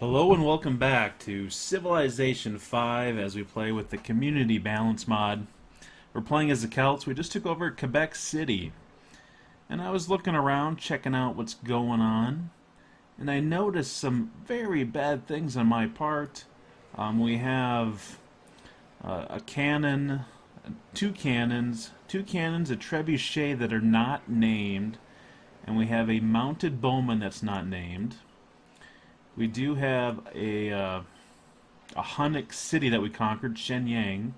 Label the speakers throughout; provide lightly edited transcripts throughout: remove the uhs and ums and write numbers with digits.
Speaker 1: Hello and welcome back to Civilization 5 as we play with the Community Balance mod. We're playing as the Celts. We just took over Quebec City. And I was looking around, checking out what's going on. And I noticed some very bad things on my part. We have a cannon, two cannons, a trebuchet that are not named. And we have a mounted bowman that's not named. We do have a Hunnic city that we conquered, Shenyang,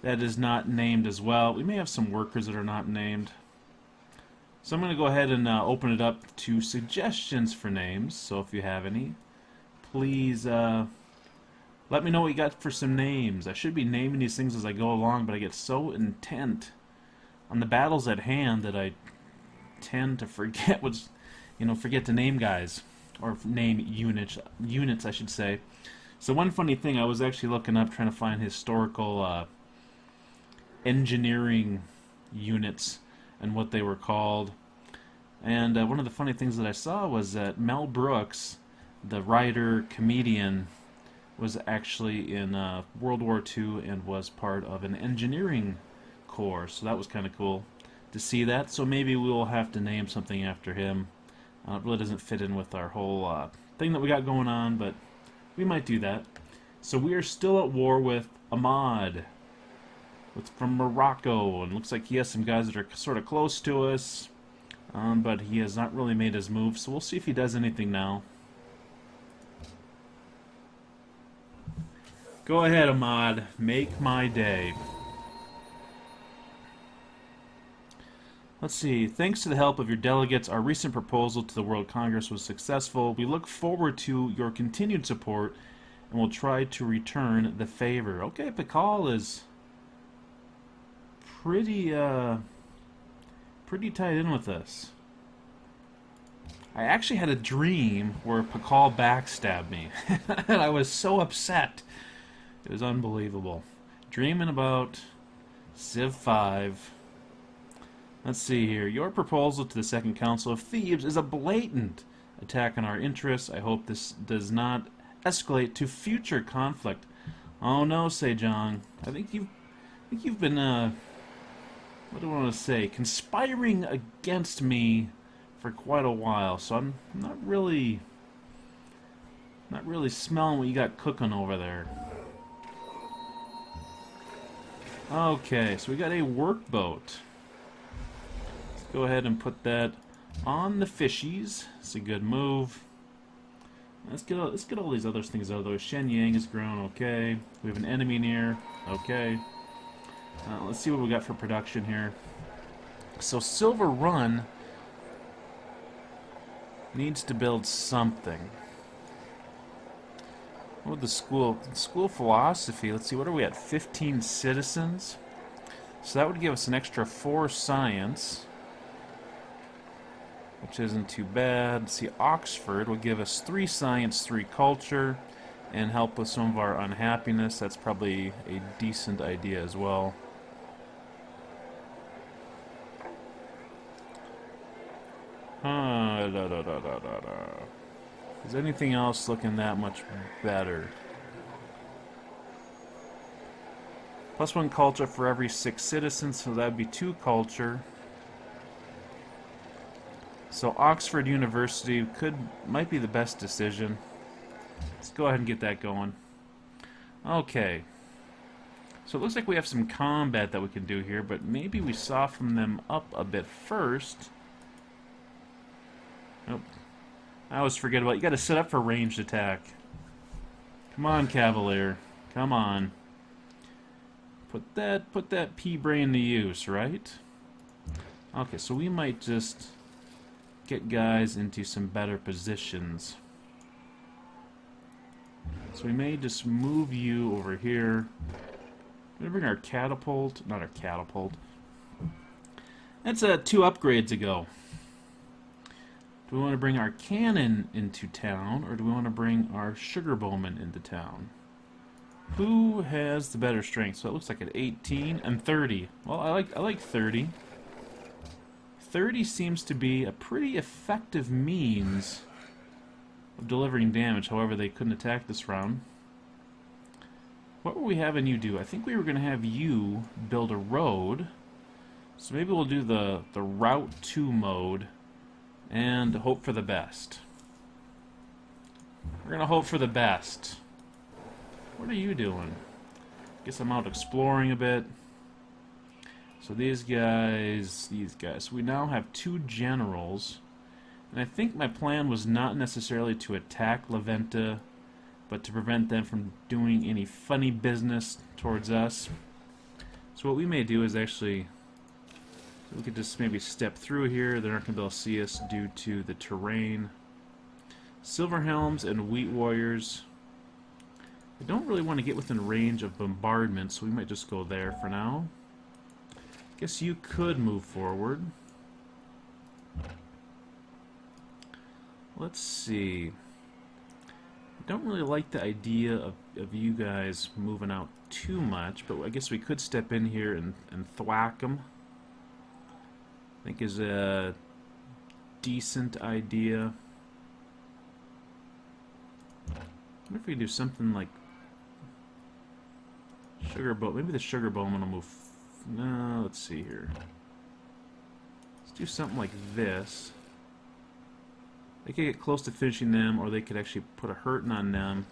Speaker 1: that is not named as well. We may have some workers that are not named. So I'm going to go ahead and open it up to suggestions for names. So if you have any, please let me know what you got for some names. I should be naming these things as I go along, but I get so intent on the battles at hand that I tend to forget forget to name guys. Or name units I should say. So one funny thing, I was actually looking up trying to find historical engineering units and what they were called. And one of the funny things that I saw was that Mel Brooks, the writer, comedian, was actually in World War II and was part of an engineering corps. So that was kind of cool to see that. So maybe we'll have to name something after him. It really doesn't fit in with our whole thing that we got going on, but we might do that. So we are still at war with Ahmad, from Morocco, and looks like he has some guys that are sort of close to us, but he has not really made his move, so we'll see if he does anything now. Go ahead, Ahmad. Make my day. Let's see. Thanks to the help of your delegates, our recent proposal to the World Congress was successful. We look forward to your continued support, and we'll try to return the favor. Okay, Pakal is pretty tied in with us. I actually had a dream where Pakal backstabbed me, and I was so upset. It was unbelievable. Dreaming about Civ 5. Let's see here. Your proposal to the Second Council of Thieves is a blatant attack on our interests. I hope this does not escalate to future conflict. Oh no, Sejong. I think you've been what do I want to say? Conspiring against me for quite a while. So I'm not really smelling what you got cooking over there. Okay, so we got a workboat. Go ahead and put that on the fishies. It's a good move. Let's get all these other things out of the way. Shenyang is grown, okay. We have an enemy near, okay. Let's see what we got for production here. So Silver Run needs to build something. What would the school philosophy? Let's see, what are we at? 15 citizens. So that would give us an extra 4 science, which isn't too bad. See, Oxford will give us 3 science, 3 culture, and help with some of our unhappiness. That's probably a decent idea as well. Is anything else looking that much better? +1 culture for every 6 citizens, so that would be 2 culture. So Oxford University might be the best decision. Let's go ahead and get that going. Okay. So it looks like we have some combat that we can do here, but maybe we soften them up a bit first. Nope. I always forget about you. Got to set up for ranged attack. Come on, Cavalier. Come on. Put that pea brain to use, right? Okay, so we might just get guys into some better positions. So we may just move you over here. We're going to bring our catapult, not our catapult. That's 2 upgrades ago. Do we want to bring our cannon into town, or do we want to bring our sugar bowman into town? Who has the better strength? So it looks like an 18 and 30. Well, I like 30. 30 seems to be a pretty effective means delivering damage. However, they couldn't attack this round. What were we having you do? I think we were going to have you build a road. So maybe we'll do the Route 2 mode and hope for the best. We're going to hope for the best. What are you doing? Guess I'm out exploring a bit. So these guys. We now have 2 generals. And I think my plan was not necessarily to attack La Venta, but to prevent them from doing any funny business towards us. So what we may do is actually, we could just maybe step through here. They're not going to be able to see us due to the terrain. Silverhelms and Wheat Warriors. I don't really want to get within range of bombardment, so we might just go there for now. Guess you could move forward. Let's see. I don't really like the idea of you guys moving out too much, but I guess we could step in here and thwack them. I think is a decent idea. I wonder if we do something like Sugar Bow. Maybe the Sugar Bowman will move. No, let's see here. Let's do something like this. They could get close to finishing them, or they could actually put a hurting on them.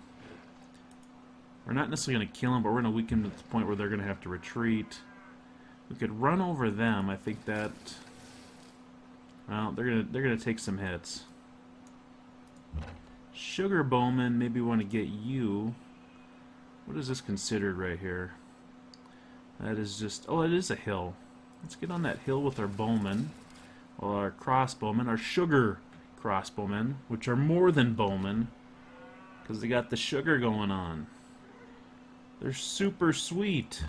Speaker 1: We're not necessarily going to kill them, but we're going to weaken them to the point where they're going to have to retreat. We could run over them. I think that, well, they're gonna take some hits. Sugar Bowman, maybe we want to get you. What is this considered right here? That is just, oh, it is a hill. Let's get on that hill with our bowmen, or our crossbowmen, our sugar crossbowmen, which are more than bowmen, because they got the sugar going on. They're super sweet.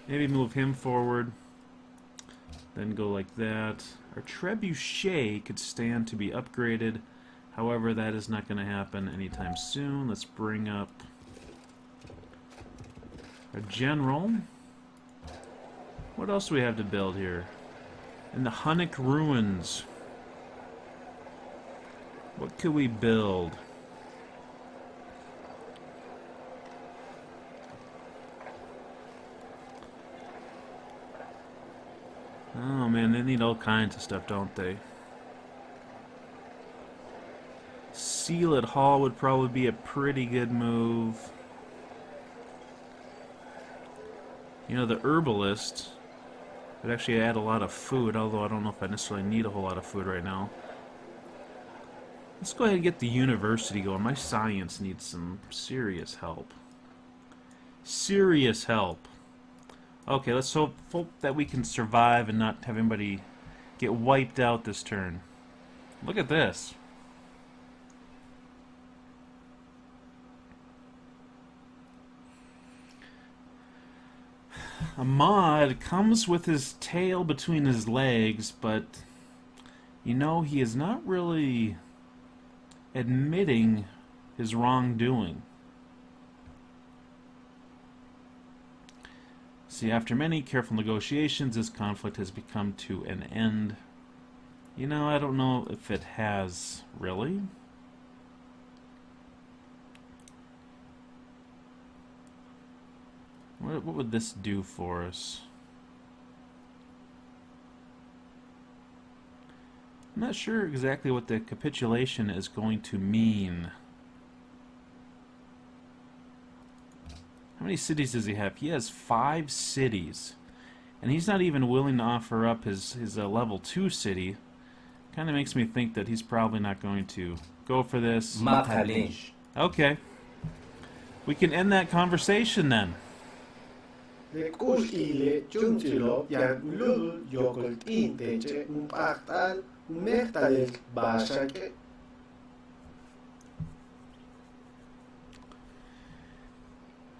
Speaker 1: Maybe move him forward, then go like that. Our trebuchet could stand to be upgraded. However, that is not going to happen anytime soon. Let's bring up a general. What else do we have to build here? In the Hunnic Ruins. What could we build? Oh man, they need all kinds of stuff, don't they? Sealed Hall would probably be a pretty good move. You know, the herbalist would actually add a lot of food, although I don't know if I necessarily need a whole lot of food right now. Let's go ahead and get the university going. My science needs some serious help. Serious help. Okay, let's hope that we can survive and not have anybody get wiped out this turn. Look at this. Ahmad comes with his tail between his legs, but you know, he is not really admitting his wrongdoing. See, after many careful negotiations, this conflict has come to an end. You know, I don't know if it has, really. What would this do for us? I'm not sure exactly what the capitulation is going to mean. How many cities does he have? He has 5 cities. And he's not even willing to offer up his level 2 city. Kind of makes me think that he's probably not going to go for this. Okay. We can end that conversation then.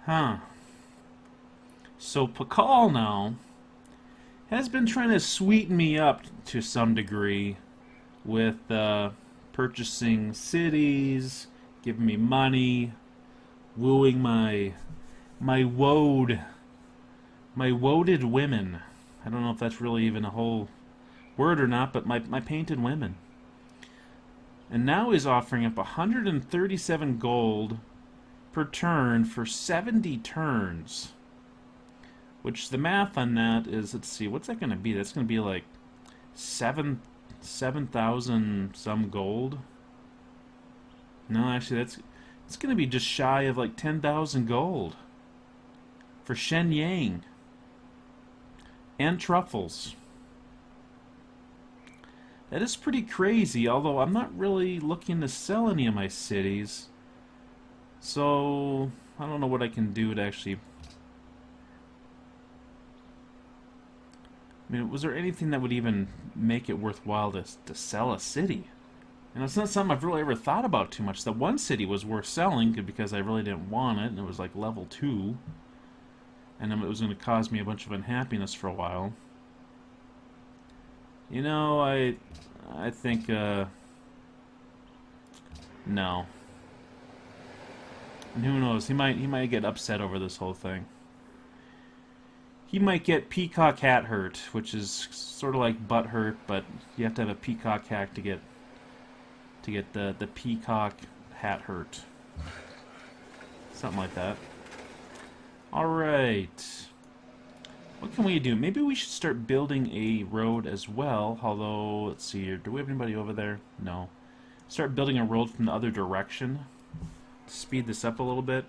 Speaker 1: Huh. So Pakal now has been trying to sweeten me up to some degree with purchasing cities, giving me money, wooing my woad. My woaded women. I don't know if that's really even a whole word or not, but my painted women. And now he's offering up 137 gold per turn for 70 turns. Which the math on that is, let's see, what's that going to be? That's going to be like 7,000 some gold. No, actually, it's going to be just shy of like 10,000 gold for Shen Yang and truffles. That is pretty crazy, although I'm not really looking to sell any of my cities. So, I don't know what I can do to actually... I mean, was there anything that would even make it worthwhile to sell a city? And it's not something I've really ever thought about too much. That one city was worth selling because I really didn't want it, and it was like level 2. And it was going to cause me a bunch of unhappiness for a while. You know, I think, no. And who knows, he might get upset over this whole thing. He might get peacock hat hurt, which is sort of like butt hurt, but you have to have a peacock hat to get the peacock hat hurt. Something like that. Alright. What can we do? Maybe we should start building a road as well, although, let's see here, do we have anybody over there? No. Start building a road from the other direction to speed this up a little bit.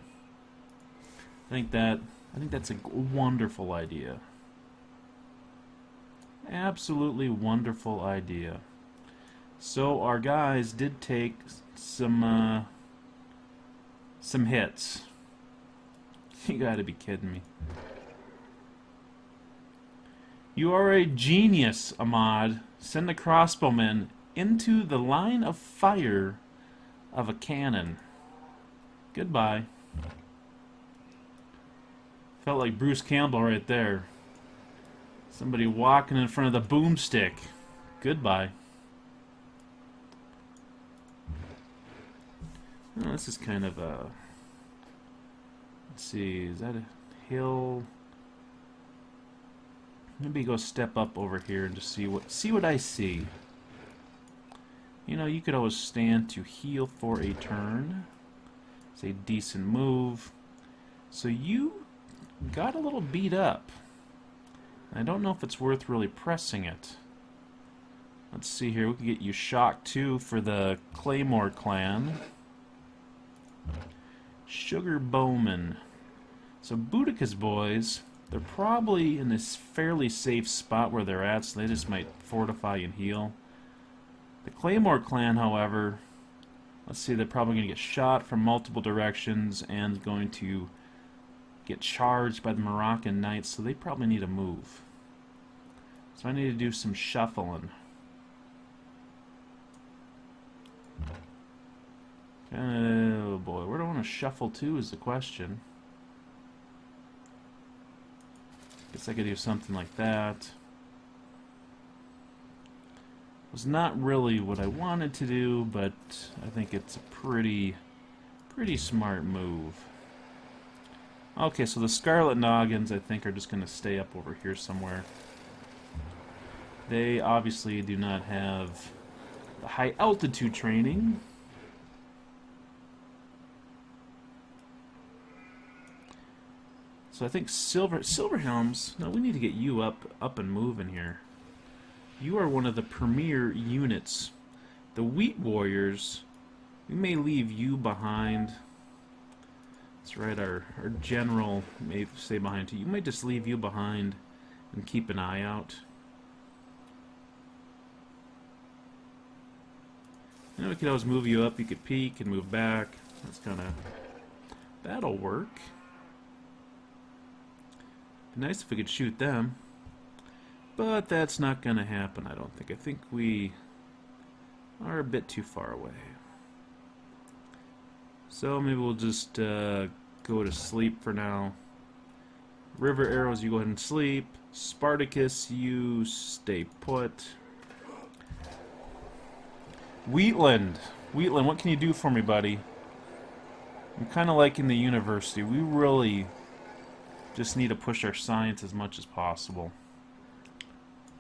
Speaker 1: I think that's a wonderful idea. Absolutely wonderful idea. So our guys did take some hits. You gotta be kidding me. You are a genius, Ahmad. Send the crossbowmen into the line of fire of a cannon. Goodbye. Felt like Bruce Campbell right there. Somebody walking in front of the boomstick. Goodbye. Oh, this is kind of a... Let's see, is that a hill? Maybe go step up over here and just see what I see. You know, you could always stand to heal for a turn. It's a decent move. So you got a little beat up. I don't know if it's worth really pressing it. Let's see here. We can get you shocked too for the Claymore clan. Sugar Bowman. So Boudica's boys, they're probably in this fairly safe spot where they're at, so they just might fortify and heal. The Claymore clan, however, let's see, they're probably going to get shot from multiple directions and going to get charged by the Moroccan Knights, so they probably need a move. So I need to do some shuffling. Oh boy, where do I want to shuffle to is the question. Guess I could do something like that. Was not really what I wanted to do, but I think it's a pretty smart move. Okay, so the Scarlet Noggins, I think, are just going to stay up over here somewhere. They obviously do not have the high altitude training. So I think Silverhelms, no, we need to get you up and moving here. You are one of the premier units. The Wheat Warriors, we may leave you behind. That's right, our general may stay behind too. You might just leave you behind and keep an eye out. You know, we could always move you up. You could peek and move back. That's kind of... That'll work. Be nice if we could shoot them. But that's not going to happen, I don't think. I think we are a bit too far away. So maybe we'll just go to sleep for now. River Arrows, you go ahead and sleep. Spartacus, you stay put. Wheatland, what can you do for me, buddy? I'm kind of liking the university. We really just need to push our science as much as possible.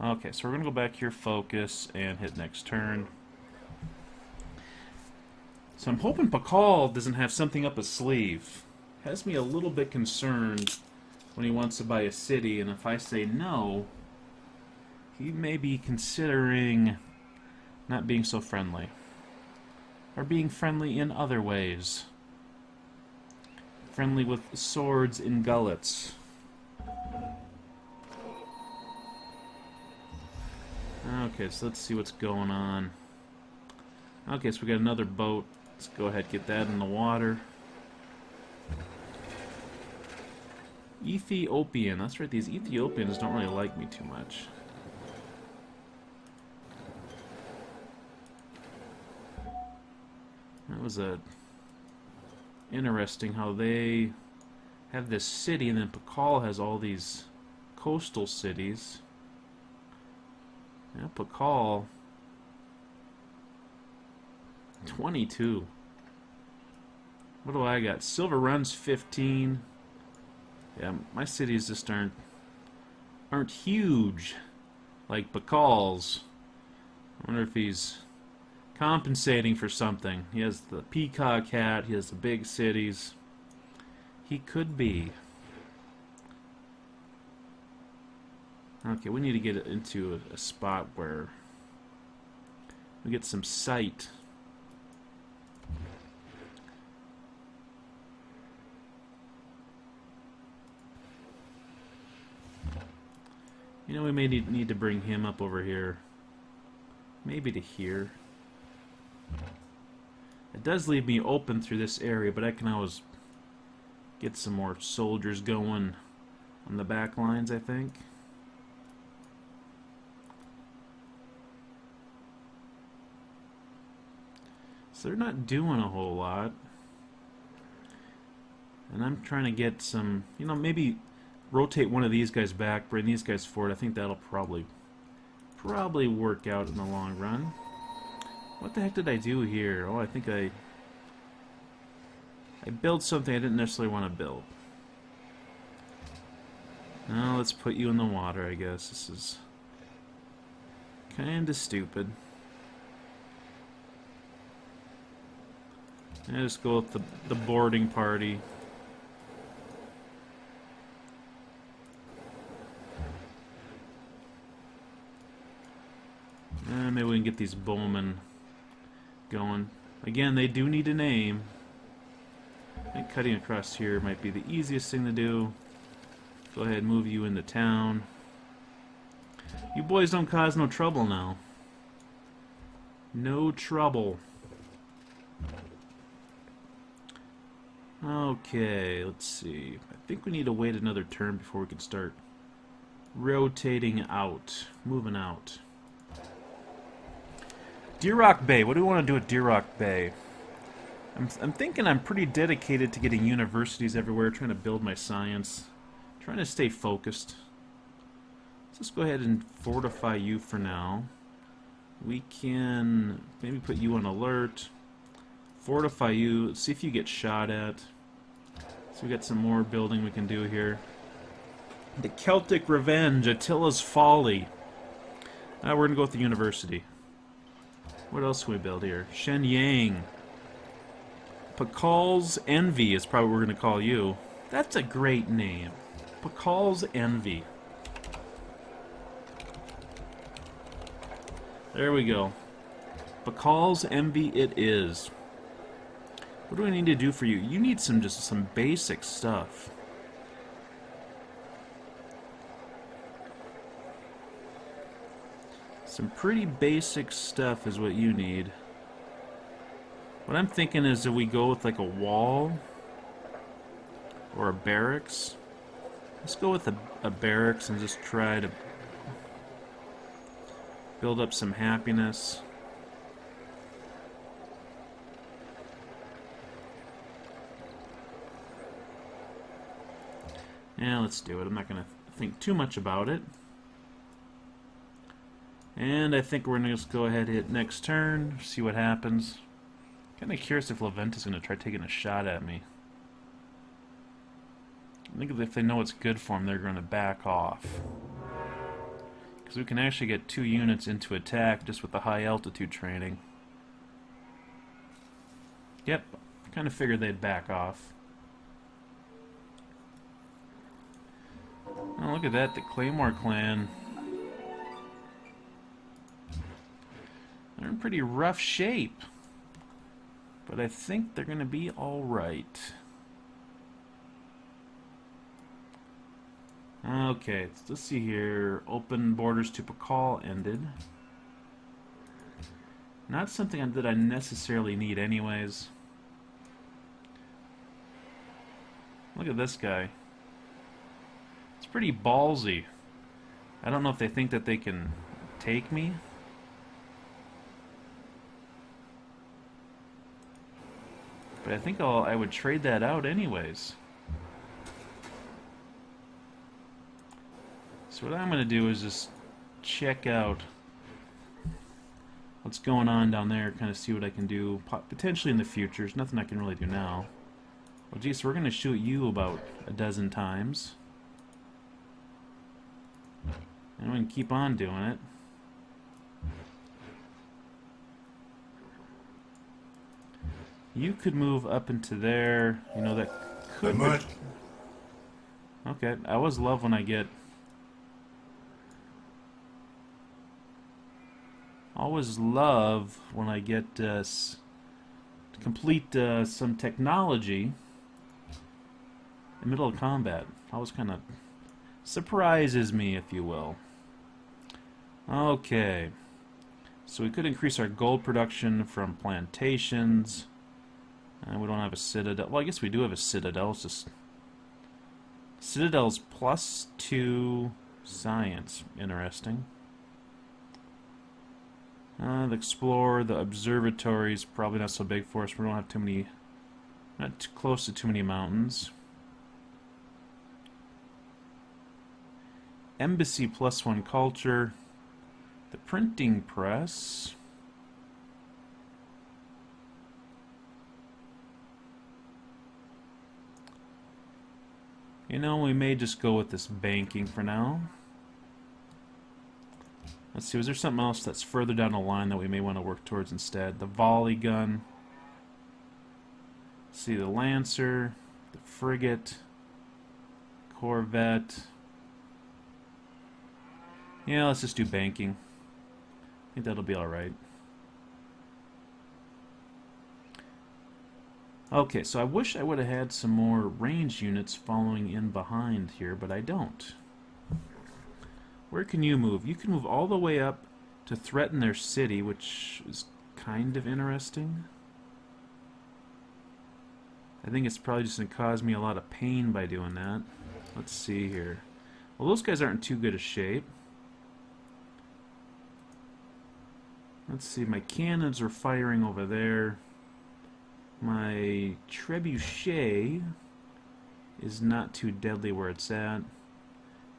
Speaker 1: Okay, so we're going to go back here, focus, and hit next turn. So I'm hoping Pakal doesn't have something up his sleeve. Has me a little bit concerned when he wants to buy a city, and if I say no, he may be considering not being so friendly. Or being friendly in other ways. Friendly with swords and gullets. Okay, so let's see what's going on. Okay, so we got another boat. Let's go ahead and get that in the water. Ethiopian. That's right, these Ethiopians don't really like me too much. That was interesting how they have this city, and then Pakal has all these coastal cities. Yeah, Pakal 22. What do I got? Silver Run's 15. Yeah, my cities just aren't huge like Pakal's. I wonder if he's compensating for something. He has the peacock hat, he has the big cities. He could be. Okay, we need to get into a spot where we get some sight. You know, we may need to bring him up over here. Maybe to here. It does leave me open through this area, but I can always get some more soldiers going on the back lines, I think. So they're not doing a whole lot. And I'm trying to get some, you know, maybe rotate one of these guys back, bring these guys forward. I think that'll probably work out in the long run. What the heck did I do here? Oh, I think I built something I didn't necessarily want to build. Now let's put you in the water, I guess. This is kinda stupid. I just go with the boarding party. Maybe we can get these bowmen going. Again, they do need a name. I think cutting across here might be the easiest thing to do. Go ahead and move you into town. You boys don't cause no trouble now. No trouble. Okay, let's see. I think we need to wait another turn before we can start rotating out. Moving out. Deer Rock Bay. What do we want to do at Deer Rock Bay? I'm thinking I'm pretty dedicated to getting universities everywhere, trying to build my science, trying to stay focused. Let's just go ahead and fortify you for now. We can maybe put you on alert, fortify you, see if you get shot at. So we got some more building we can do here. The Celtic Revenge, Attila's Folly. We're going to go with the university. What else can we build here? Shenyang. Pakal's Envy is probably what we're going to call you. That's a great name. Pakal's Envy. There we go. Pakal's Envy it is. What do I need to do for you? You need just some basic stuff. Some pretty basic stuff is what you need. What I'm thinking is that we go with like a wall or a barracks. Let's go with a barracks and just try to build up some happiness. Yeah, let's do it. I'm not going to think too much about it. And I think we're going to just go ahead and hit next turn, see what happens. Kind of curious if Leventa's going to try taking a shot at me. I think if they know it's good for them, they're going to back off. Because we can actually get 2 units into attack just with the high altitude training. Yep, kind of figured they'd back off. Oh, look at that, the Claymore clan. They're in pretty rough shape. But I think they're going to be alright. Okay, let's see here. Open borders to Pakal ended. Not something that I necessarily need anyways. Look at this guy. It's pretty ballsy. I don't know if they think that they can take me. But I think I would trade that out anyways. So what I'm going to do is just check out what's going on down there, kind of see what I can do potentially in the future. There's nothing I can really do now. Well, geez, so we're going to shoot you about a dozen times. And we can keep on doing it. You could move up into there. You know, that could... Okay, I always love when I get... Always love when I get to complete some technology in the middle of combat. Always kind of surprises me, if you will. Okay. So we could increase our gold production from plantations. We don't have a citadel. Well, I guess we do have a citadel. It's just Citadel's +2 science. Interesting. The explorer, the observatory is probably not so big for us. We don't have too many, not too close to too many mountains. Embassy +1 culture. The printing press. You know, we may just go with this banking for now. Let's see, was there something else that's further down the line that we may want to work towards instead? The volley gun. Let's see, the Lancer, the frigate, Corvette. Yeah, let's just do banking. I think that'll be alright. Okay, so I wish I would have had some more range units following in behind here, but I don't. Where can you move? You can move all the way up to threaten their city, which is kind of interesting. I think it's probably just going to cause me a lot of pain by doing that. Let's see here. Well, those guys aren't in too good a shape. Let's see, my cannons are firing over there. My trebuchet is not too deadly where it's at.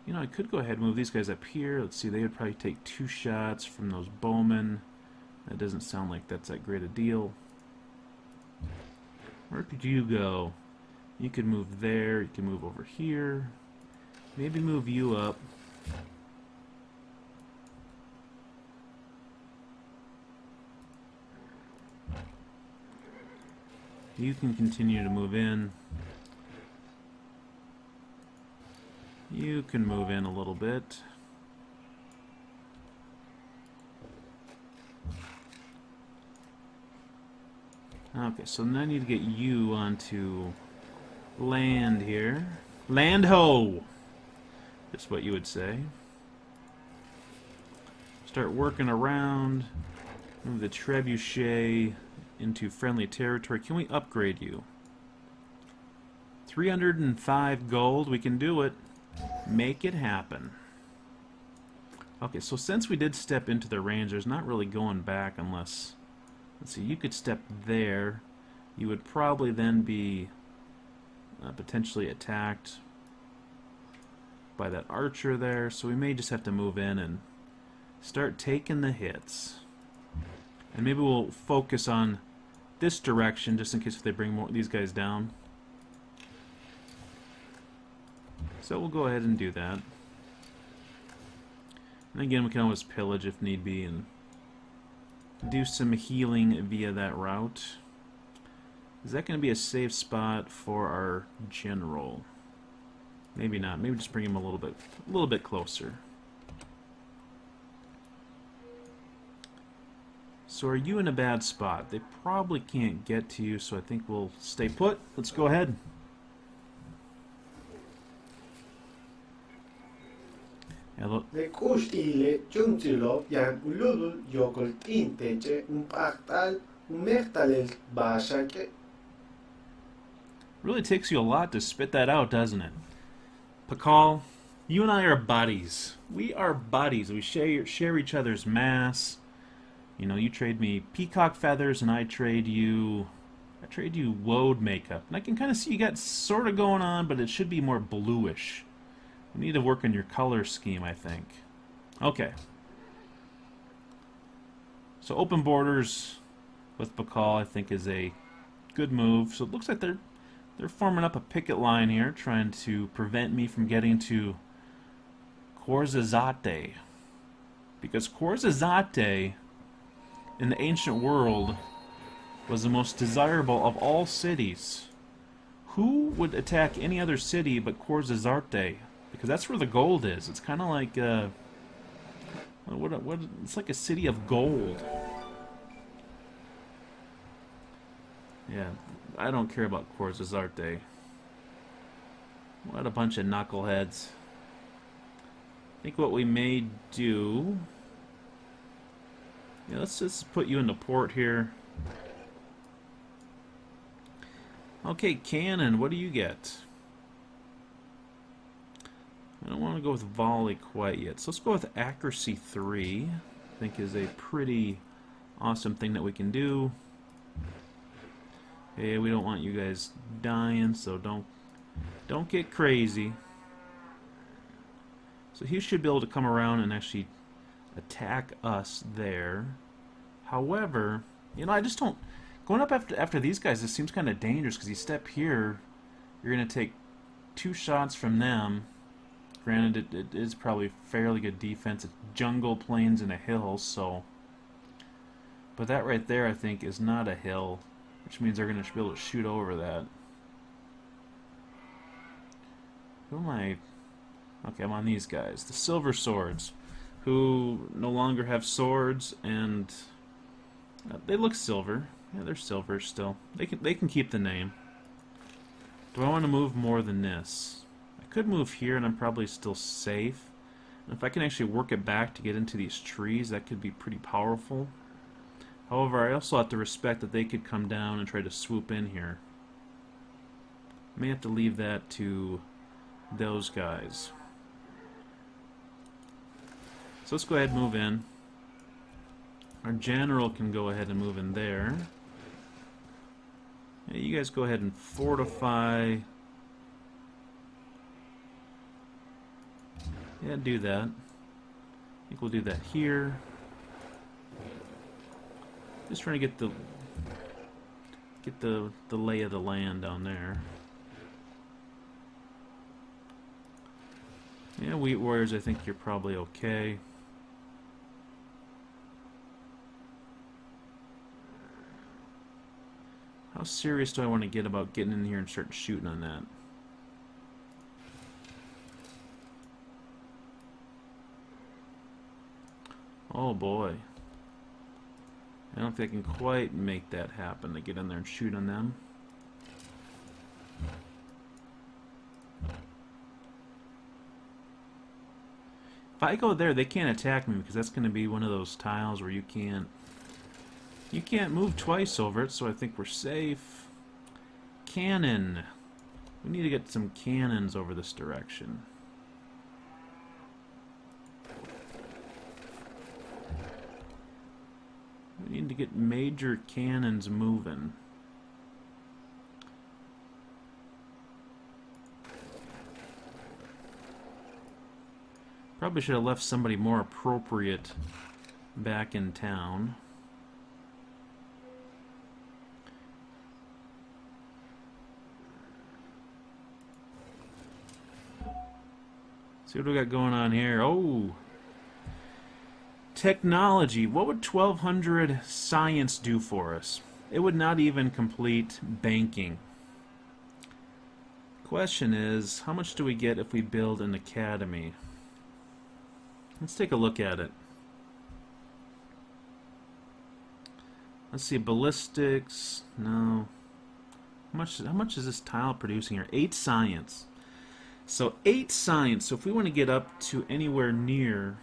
Speaker 1: You know, I could go ahead and move these guys up here. Let's see, they would probably take 2 shots from those bowmen. That doesn't sound like that's that great a deal. Where could you go? You could move there, you can move over here. Maybe move you up. You can continue to move in. You can move in a little bit. Okay, so now I need to get you onto land here. Land ho! That's what you would say. Start working around. Move the trebuchet into friendly territory. Can we upgrade you? 305 gold. We can do it. Make it happen. Okay, so since we did step into the range, there's not really going back unless... Let's see, you could step there. You would probably then be potentially attacked by that archer there, so we may just have to move in and start taking the hits. And maybe we'll focus on this direction just in case if they bring more these guys down. So we'll go ahead and do that. And again, we can always pillage if need be and do some healing via that route. Is that going to be a safe spot for our general? Maybe not. Maybe just bring him a little bit closer. So are you in a bad spot? They probably can't get to you, so I think we'll stay put. Let's go ahead.
Speaker 2: Le coștile ciunților iar ululul iogul tintece un pactal un mertalel bașache.
Speaker 1: Really takes you a lot to spit that out, doesn't it? Pakal, you and I are buddies. We are buddies. We share each other's mass. You know, you trade me peacock feathers, and I trade you woad makeup. And I can kind of see you got sort of going on, but it should be more bluish. We need to work on your color scheme, I think. Okay. So open borders with Bakal, I think, is a good move. So it looks like they're forming up a picket line here, trying to prevent me from getting to Khorzazate. Because Khorzazate, in the ancient world, was the most desirable of all cities. Who would attack any other city but Khorzazate? Because that's where the gold is. It's kind of like it's like a city of gold. Yeah, I don't care about Khorzazate. What a bunch of knuckleheads. I think what we may do... Yeah, let's just put you into port here. Okay, cannon, what do you get? I don't want to go with volley quite yet, so let's go with accuracy 3. I think is a pretty awesome thing that we can do. Hey, we don't want you guys dying, so don't get crazy. So he should be able to come around and actually attack us there. However, you know, I just don't... Going up after these guys, this seems kind of dangerous, because you step here, you're going to take 2 shots from them. Granted, it is probably fairly good defense. It's jungle, plains, and a hill, so... But that right there, I think, is not a hill, which means they're going to be able to shoot over that. Who am I... Okay, I'm on these guys. The Silver Swords, who no longer have swords, and they look silver. Yeah, they're silver still. They can keep the name. Do I want to move more than this? I could move here, and I'm probably still safe. And if I can actually work it back to get into these trees, that could be pretty powerful. However, I also have to respect that they could come down and try to swoop in here. I may have to leave that to those guys. So let's go ahead and move in. Our general can go ahead and move in there. Yeah, you guys go ahead and fortify. Yeah, do that. I think we'll do that here. Just trying to get the lay of the land down there. Yeah, Wheat Warriors, I think you're probably okay. How serious do I want to get about getting in here and start shooting on that? Oh boy. I don't think I can quite make that happen to get in there and shoot on them. If I go there, they can't attack me because that's going to be one of those tiles where you can't move twice over it, so I think we're safe. Cannon. We need to get some cannons over this direction. We need to get major cannons moving. Probably should have left somebody more appropriate back in town. See what we got going on here. Oh! Technology. What would 1200 science do for us? It would not even complete banking. Question is, how much do we get if we build an academy? Let's take a look at it. Let's see, ballistics, no. How much is this tile producing here? 8 science. So 8 science. So if we want to get up to anywhere near,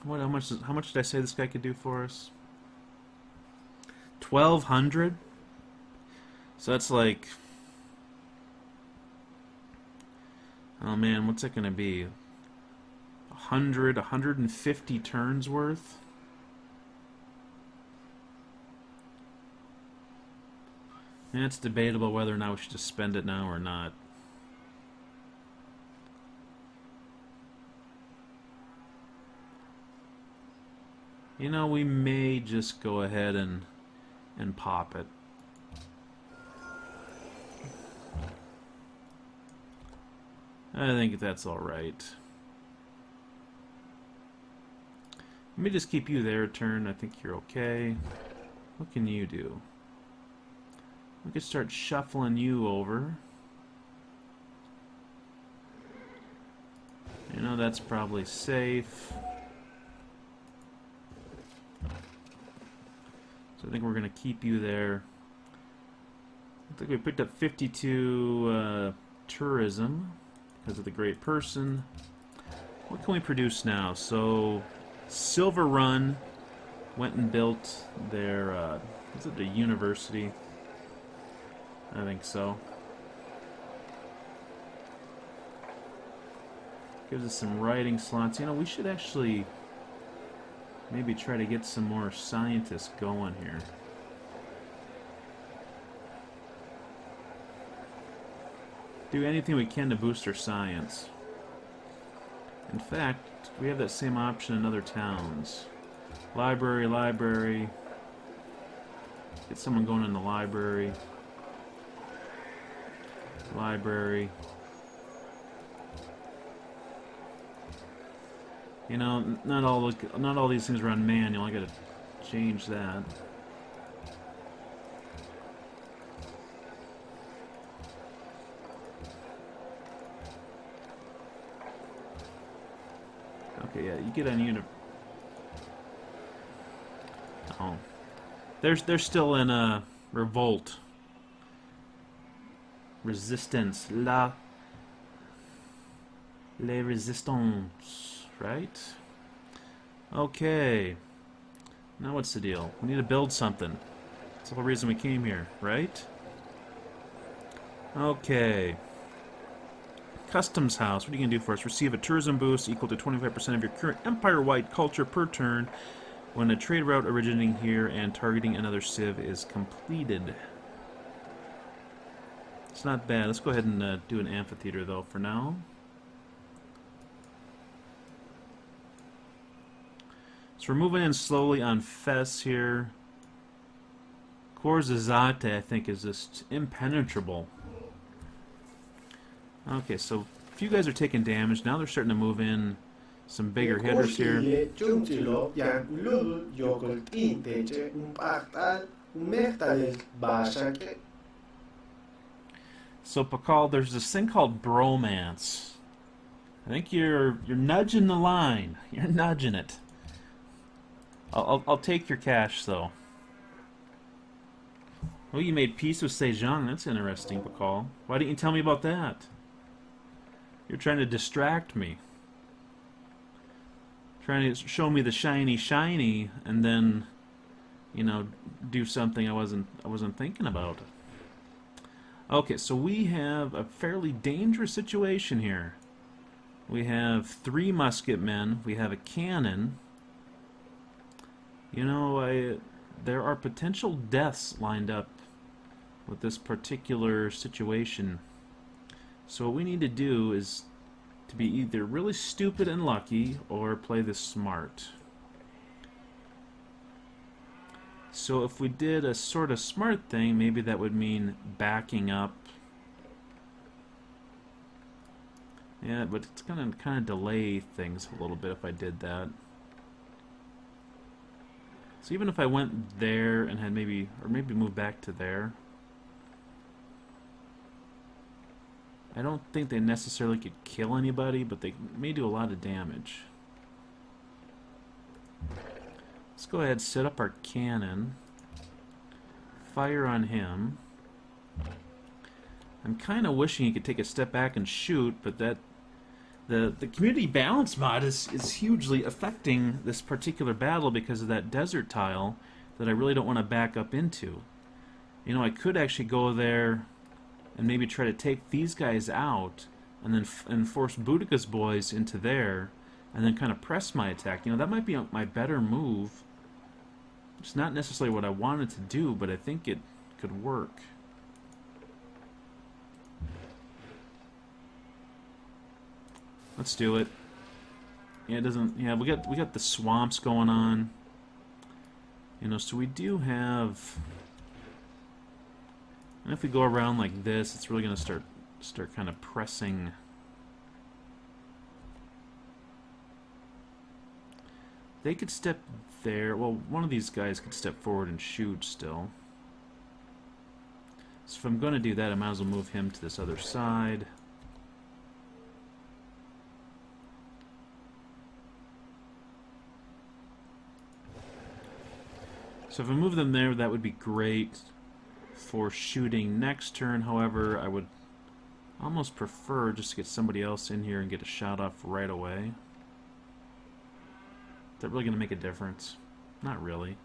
Speaker 1: how much did I say this guy could do for us? 1,200. So that's like, oh man, what's that going to be? 150 turns worth. And it's debatable whether or not we should just spend it now or not. You know, we may just go ahead and pop it. I think that's alright. Let me just keep you there a turn. I think you're okay. What can you do? We could start shuffling you over. You know, that's probably safe. So I think we're going to keep you there. I think we picked up 52 tourism because of the great person. What can we produce now? So Silver Run went and built their, is it the university? I think so. Gives us some writing slots. You know, we should actually maybe try to get some more scientists going here. Do anything we can to boost our science. In fact, we have that same option in other towns. Library. Get someone going in the library. You know, not all these things run manual. I gotta change that. Okay, yeah, you get on unit. Oh, they're still in a revolt. Resistance, les résistants, right? Okay. Now what's the deal? We need to build something. That's the whole reason we came here, right? Okay. Customs house. What are you going to do for us? Receive a tourism boost equal to 25% of your current empire-wide culture per turn when a trade route originating here and targeting another civ is completed. It's not bad. Let's go ahead and do an amphitheater, though, for now. So we're moving in slowly on Fes here. Corzazate, I think, is just impenetrable. Okay, so a few guys are taking damage. Now they're starting to move in some bigger hitters here. So Pakal, there's this thing called bromance. I think you're nudging the line. You're nudging it. I'll take your cash though. Oh, you made peace with Sejong. That's interesting, Pakal. Why didn't you tell me about that? You're trying to distract me. Trying to show me the shiny, and then, you know, do something I wasn't thinking about. Okay, so we have a fairly dangerous situation here. We have 3 musketmen. We have a cannon. You know, there are potential deaths lined up with this particular situation. So what we need to do is to be either really stupid and lucky or play this smart. So if we did a sort of smart thing, maybe that would mean backing up. Yeah, but it's going to kind of delay things a little bit if I did that. So even if I went there and had maybe moved back to there, I don't think they necessarily could kill anybody, but they may do a lot of damage. Let's go ahead and set up our cannon. Fire on him. I'm kind of wishing he could take a step back and shoot, but that the community balance mod is hugely affecting this particular battle because of that desert tile that I really don't want to back up into. You know, I could actually go there and maybe try to take these guys out and then force Boudica's boys into there and then kind of press my attack. You know, that might be my better move. It's not necessarily what I wanted to do, but I think it could work. Let's do it. Yeah, it doesn't. Yeah, we got the swamps going on. You know, so we do have. And if we go around like this, it's really going to start kind of pressing. They could step there. Well, one of these guys could step forward and shoot still. So if I'm going to do that, I might as well move him to this other side. So if I move them there, that would be great for shooting next turn. However, I would almost prefer just to get somebody else in here and get a shot off right away. Is that really going to make a difference? Not really.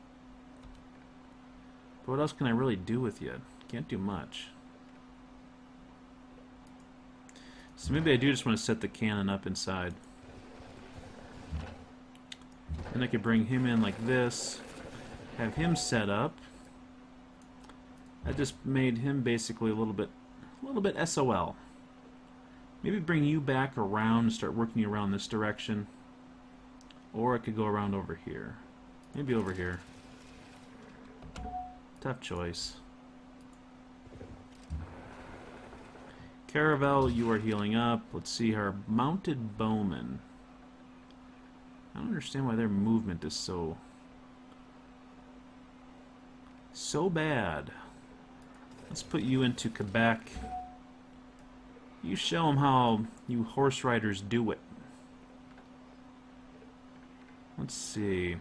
Speaker 1: But what else can I really do with you? Can't do much. So maybe I do just want to set the cannon up inside. And I could bring him in like this. Have him set up. I just made him basically a little bit SOL. Maybe bring you back around and start working around this direction. Or I could go around over here. Maybe over here. Tough choice. Caravel, you are healing up. Let's see her mounted bowmen. I don't understand why their movement is so bad. Let's put you into Quebec. You show them how you horse riders do it. Let's see.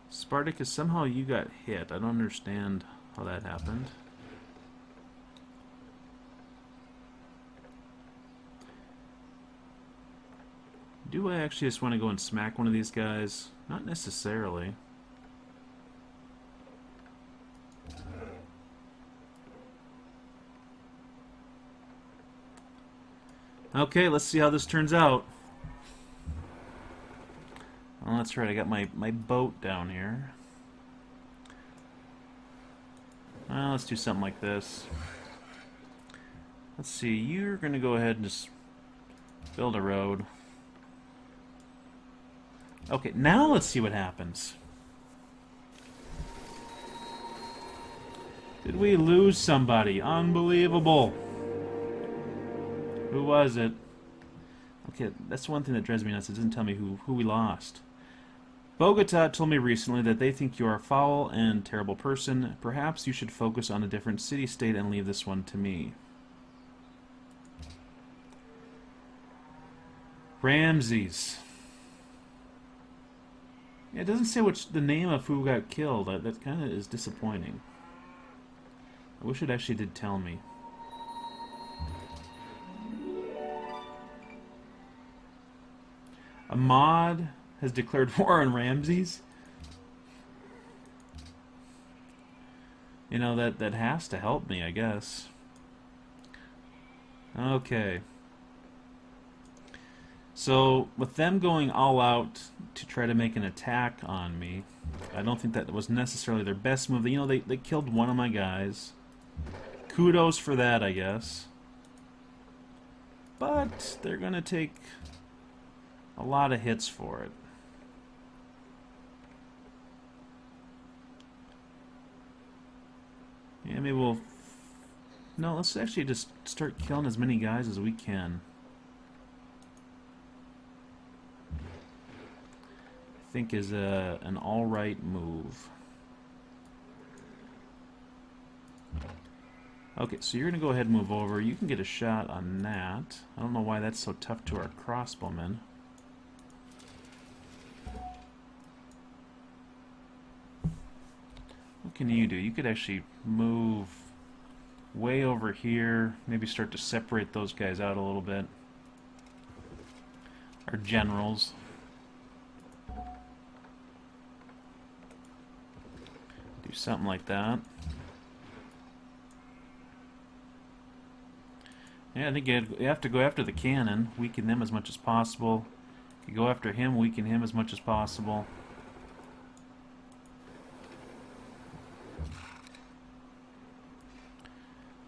Speaker 1: Spartacus, somehow you got hit. I don't understand how that happened. Do I actually just want to go and smack one of these guys? Not necessarily. Okay, let's see how this turns out. Oh, that's right, I got my boat down here. Well, let's do something like this. Let's see, you're going to go ahead and just build a road. Okay, now let's see what happens. Did we lose somebody? Unbelievable. Who was it? Okay, that's one thing that drives me nuts. It doesn't tell me who we lost. Bogota told me recently that they think you are a foul and terrible person. Perhaps you should focus on a different city-state and leave this one to me. Ramses. Yeah, it doesn't say the name of who got killed. That kind of is disappointing. I wish it actually did tell me. Ahmad has declared war on Ramses. You know, that has to help me, I guess. Okay. So, with them going all out to try to make an attack on me, I don't think that was necessarily their best move. You know, they killed one of my guys. Kudos for that, I guess. But they're going to take a lot of hits for it. Yeah, maybe we'll... No, let's actually just start killing as many guys as we can. I think is an alright move. Okay, so you're going to go ahead and move over. You can get a shot on that. I don't know why that's so tough to our crossbowmen. What can you do? You could actually move way over here. Maybe start to separate those guys out a little bit. Our generals. Do something like that. Yeah, I think you have to go after the cannon, weaken them as much as possible. You go after him, weaken him as much as possible.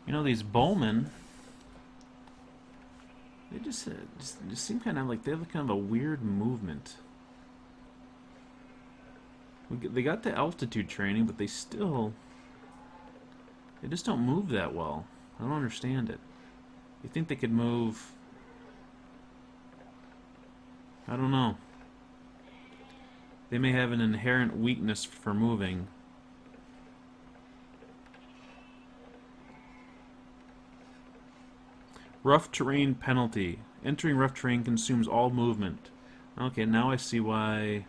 Speaker 1: You know, these bowmen, they just seem kind of like they have kind of a weird movement. They got the altitude training, but they just don't move that well. I don't understand it. You think they could move? I don't know. They may have an inherent weakness for moving. Rough terrain penalty. Entering rough terrain consumes all movement. Okay, now I see why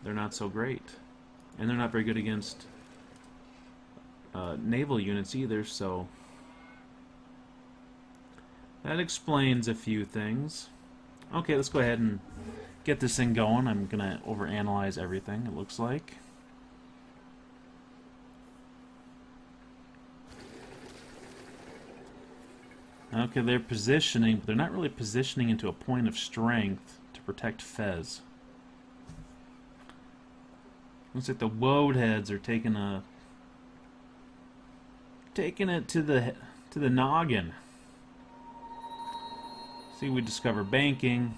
Speaker 1: they're not so great. And they're not very good against naval units either, so that explains a few things. Okay, let's go ahead and get this thing going. I'm going to overanalyze everything, it looks like. Okay, they're positioning, but they're not really positioning into a point of strength to protect Fez. Looks like the woad heads are taking it to the noggin. See, we discover banking.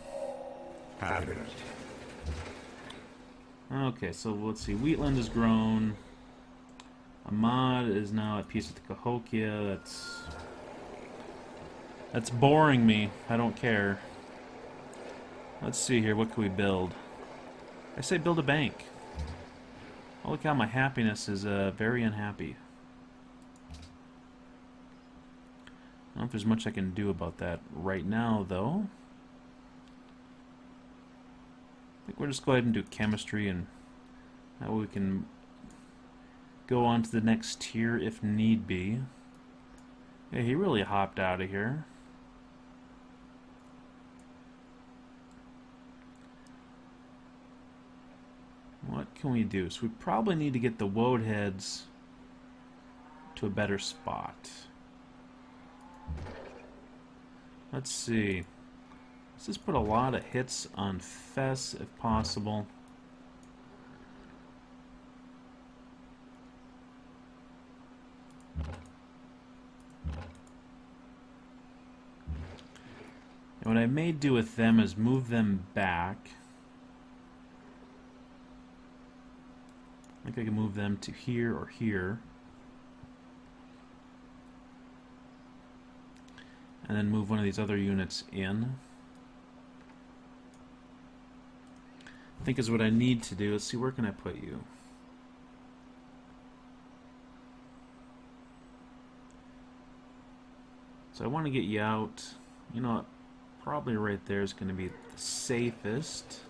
Speaker 1: Okay, so let's see. Wheatland has grown. Ahmad is now at peace with the Cahokia. That's boring me. I don't care. Let's see here. What can we build? I say build a bank. Holy cow, my happiness is very unhappy. I don't know if there's much I can do about that right now, though. I think we'll just go ahead and do chemistry, and that way we can go on to the next tier if need be. Yeah, he really hopped out of here. What can we do? So we probably need to get the woad heads to a better spot. Let's see. Let's just put a lot of hits on Fess if possible. And what I may do with them is move them back. I think I can move them to here or here. And then move one of these other units in. I think is what I need to do. Let's see, where can I put you? So I want to get you out. You know what? Probably right there is going to be the safest.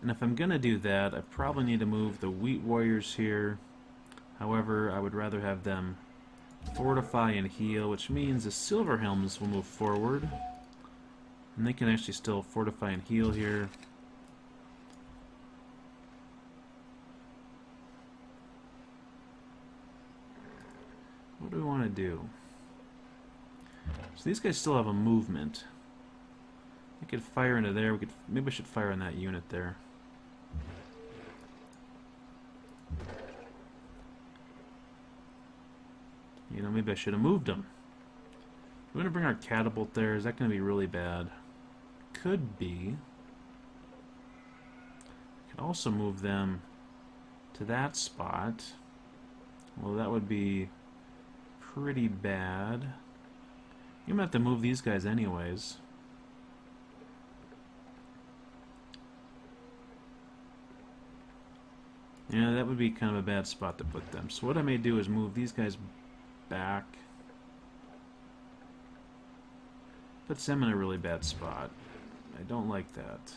Speaker 1: And if I'm going to do that, I probably need to move the Wheat Warriors here. However, I would rather have them fortify and heal, which means the Silver Helms will move forward. And they can actually still fortify and heal here. What do we want to do? So these guys still have a movement. I could fire into there. Maybe I should fire on that unit there. You know, maybe I should have moved them. We're going to bring our catapult there. Is that going to be really bad? Could be. Could also move them to that spot. Well, that would be pretty bad. You might have to move these guys anyways. Yeah, that would be kind of a bad spot to put them. So what I may do is move these guys back. Puts them in a really bad spot. I don't like that.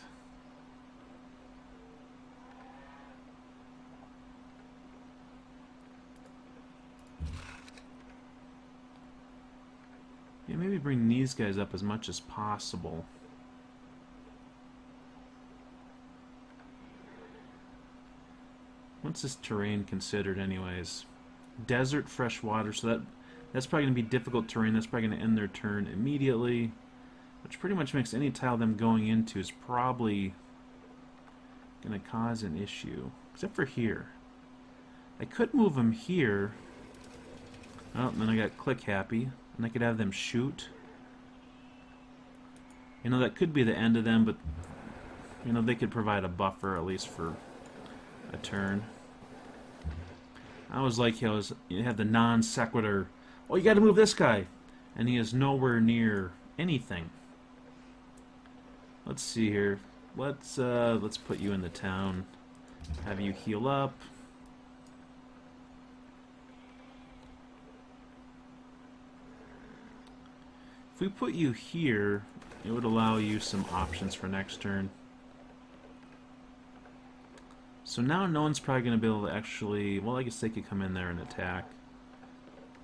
Speaker 1: Yeah, maybe bring these guys up as much as possible. What's this terrain considered anyways? Desert, fresh water, so that's probably going to be difficult terrain. That's probably going to end their turn immediately, which pretty much makes any tile them going into is probably going to cause an issue. Except for here. I could move them here. Oh, and then I got click happy. And I could have them shoot. You know, that could be the end of them, but you know, they could provide a buffer at least for a turn. I always like how you have the non sequitur. Oh, you got to move this guy, and he is nowhere near anything. Let's see here. Let's put you in the town. Have you heal up. If we put you here, it would allow you some options for next turn. So now no one's probably going to be able to actually... Well, I guess they could come in there and attack.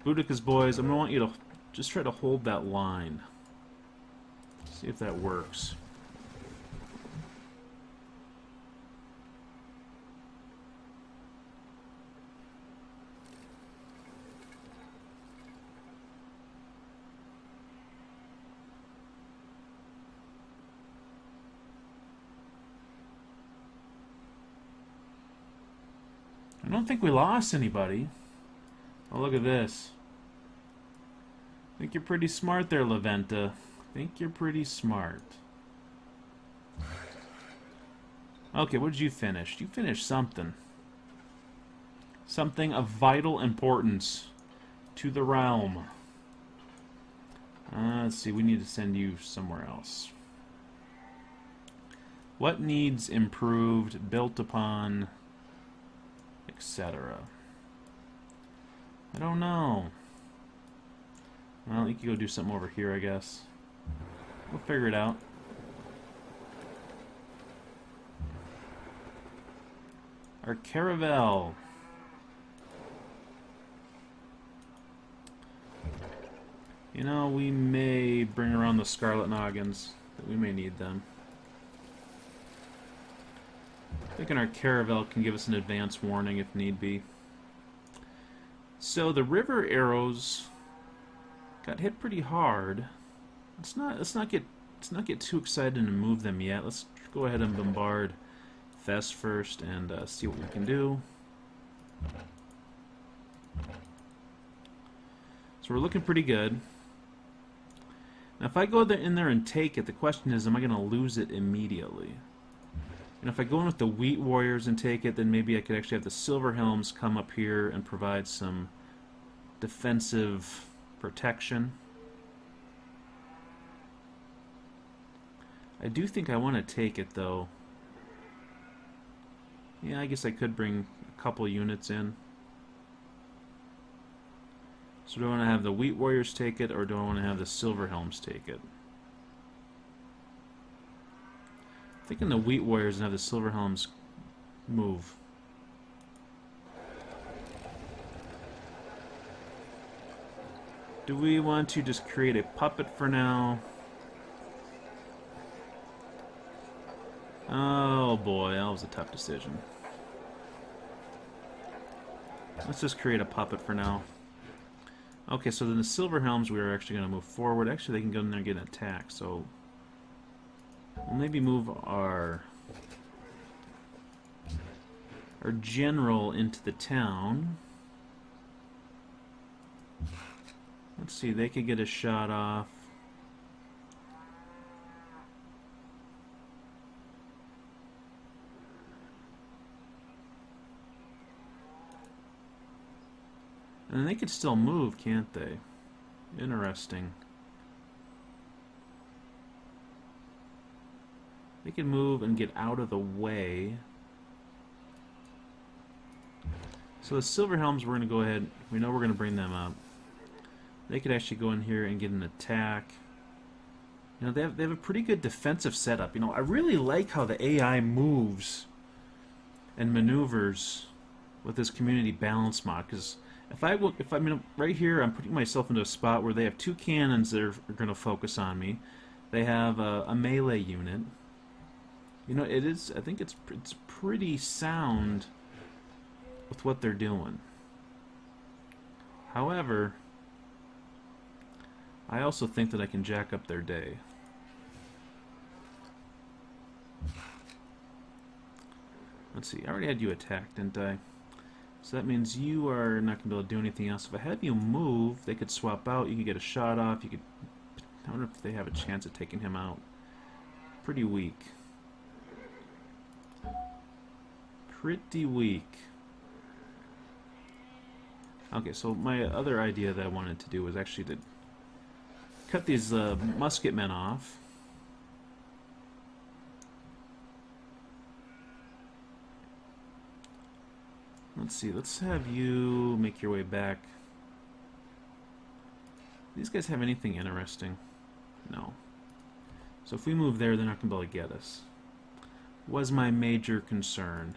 Speaker 1: Boudica's boys, I'm going to want you to just try to hold that line. See if that works. I don't think we lost anybody. Oh, look at this. I think you're pretty smart there, Leventa. I think you're pretty smart. Okay, what did you finish? You finished something. Something of vital importance to the realm. Let's see, we need to send you somewhere else. What needs improved, built upon, etc.? I don't know. Well, you could go do something over here, I guess. We'll figure it out. Our caravel. You know, we may bring around the Scarlet Noggins. We may need them. Thinking our caravel can give us an advance warning if need be. So the river arrows got hit pretty hard. Let's not get too excited and move them yet. Let's go ahead and bombard Fest first and see what we can do. So we're looking pretty good. Now if I go in there and take it, the question is, am I going to lose it immediately? And if I go in with the Wheat Warriors and take it, then maybe I could actually have the Silver Helms come up here and provide some defensive protection. I do think I want to take it, though. Yeah, I guess I could bring a couple units in. So do I want to have the Wheat Warriors take it, or do I want to have the Silver Helms take it? I'm thinking the Wheat Warriors and have the Silver Helms move. Do we want to just create a puppet for now? Oh boy, that was a tough decision. Let's just create a puppet for now. Okay, so then the Silver Helms, we are actually going to move forward. Actually, they can go in there and get an attack, so we'll maybe move our general into the town. Let's see, they could get a shot off. And they could still move, can't they? Interesting. They can move and get out of the way. So the Silverhelms, we're going to go ahead. We know we're going to bring them up. They could actually go in here and get an attack. You know, they have a pretty good defensive setup. You know, I really like how the AI moves and maneuvers with this community balance mod. Because if I mean, right here, I'm putting myself into a spot where they have two cannons that are going to focus on me. They have a melee unit. You know, it is. I think it's pretty sound with what they're doing. However, I also think that I can jack up their day. Let's see, I already had you attacked, didn't I? So that means you are not going to be able to do anything else. If I have you move, they could swap out, you could get a shot off, you could... I wonder if they have a chance of taking him out. Pretty weak. Pretty weak. Okay, so my other idea that I wanted to do was actually to cut these musket men off. Let's see, let's have you make your way back. Do these guys have anything interesting? No. So if we move there, they're not going to be able to get us. Was my major concern.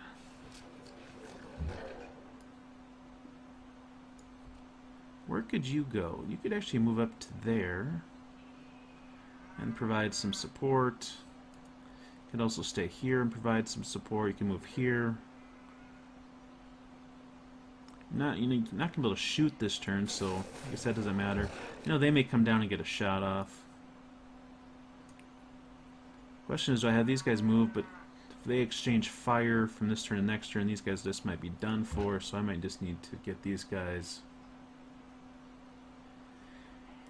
Speaker 1: Where could you go? You could actually move up to there and provide some support. You could also stay here and provide some support. You can move here. You're not gonna be able to shoot this turn, so I guess that doesn't matter. You know, they may come down and get a shot off. Question is, do I have these guys move? But if they exchange fire from this turn to next turn, these guys just might be done for. So I might just need to get these guys.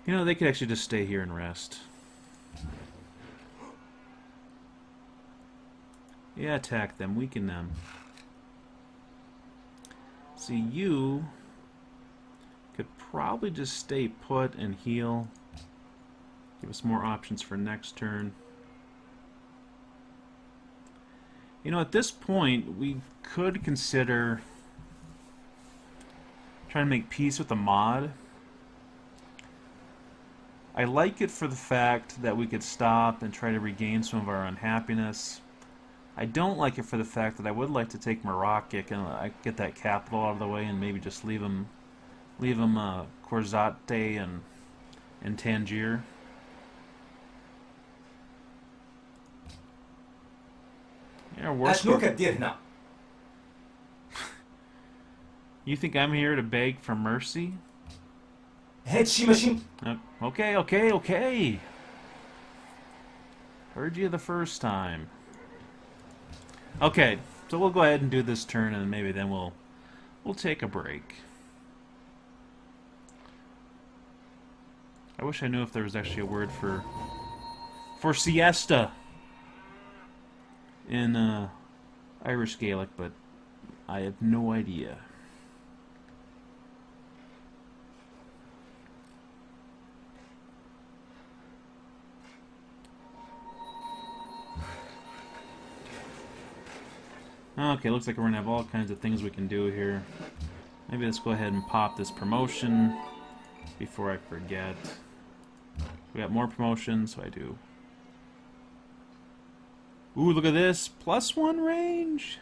Speaker 1: You know, they could actually just stay here and rest. Yeah, attack them, weaken them. See, you could probably just stay put and heal. Give us more options for next turn. You know, at this point, we could consider trying to make peace with the mod. I like it for the fact that we could stop and try to regain some of our unhappiness. I don't like it for the fact that I would like to take Morocco and get that capital out of the way and maybe just leave him Korzate and Tangier. Yeah, worse. You think I'm here to beg for mercy? Okay. Heard you the first time. Okay, so we'll go ahead and do this turn, and maybe then we'll take a break. I wish I knew if there was actually a word for siesta in Irish Gaelic, but I have no idea. Okay, looks like we're going to have all kinds of things we can do here. Maybe let's go ahead and pop this promotion before I forget. We got more promotions, so I do. Ooh, look at this. +1 range.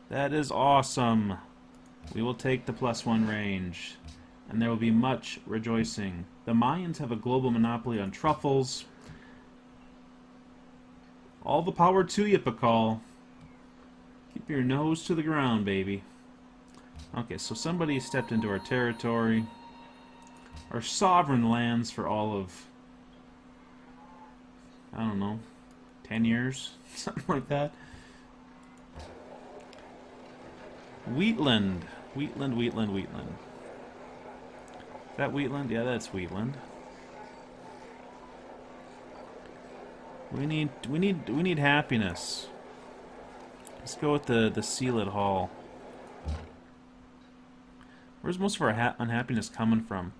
Speaker 1: That is awesome. We will take the +1 range. And there will be much rejoicing. The Mayans have a global monopoly on truffles. All the power to you, Pakal. Keep your nose to the ground, baby. Okay, so somebody stepped into our territory. Our sovereign lands for all of, I don't know, 10 years? Something like that. Wheatland. Wheatland. Is that Wheatland? Yeah, that's Wheatland. We need happiness. Let's go with the Sealit Hall. Where's most of our unhappiness coming from?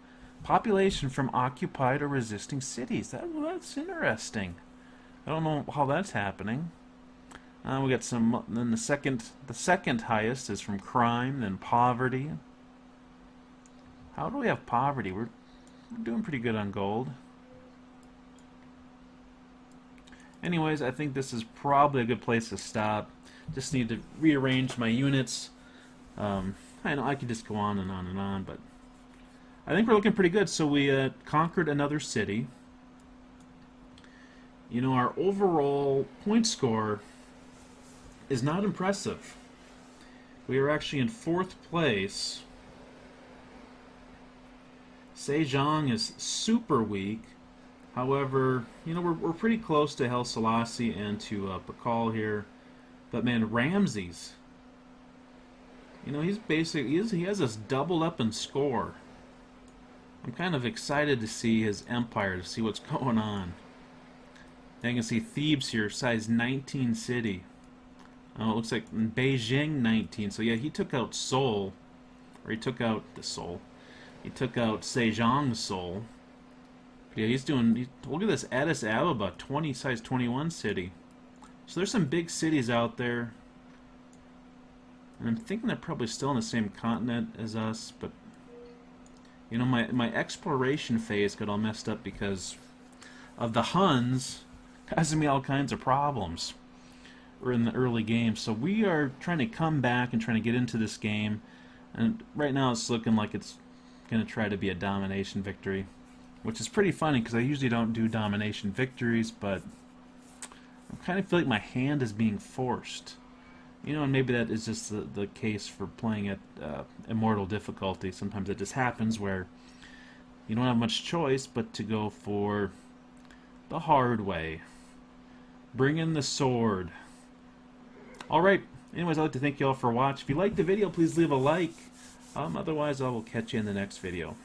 Speaker 1: Population from occupied or resisting cities. That's interesting. I don't know how that's happening. We got some. Then the second highest is from crime, then poverty. How do we have poverty? We're doing pretty good on gold. Anyways, I think this is probably a good place to stop. Just need to rearrange my units. I know I could just go on and on and on, but I think we're looking pretty good. So we conquered another city. You know, our overall point score is not impressive. We are actually in 4th place. Sejong is super weak. However, you know, we're pretty close to Haile Selassie and to Pakal here. But man, Ramses, you know, he's basically, he has us doubled up in score. I'm kind of excited to see his empire, to see what's going on. And you can see Thebes here, size 19 city. Oh, it looks like Beijing 19. So yeah, he took out Seoul, or he took out the Seoul. He took out Sejong's Seoul. But yeah, he's doing. Look at this, Addis Ababa, size 21 city. So there's some big cities out there. And I'm thinking they're probably still on the same continent as us, but you know, my exploration phase got all messed up because of the Huns causing me all kinds of problems. We're in the early game, so we are trying to come back and trying to get into this game, and right now it's looking like it's going to try to be a domination victory, which is pretty funny because I usually don't do domination victories, but I kind of feel like my hand is being forced. You know, and maybe that is just the case for playing at Immortal difficulty. Sometimes it just happens where you don't have much choice but to go for the hard way. Bring in the sword. Alright, anyways, I'd like to thank you all for watching. If you liked the video, please leave a like. Otherwise, I will catch you in the next video.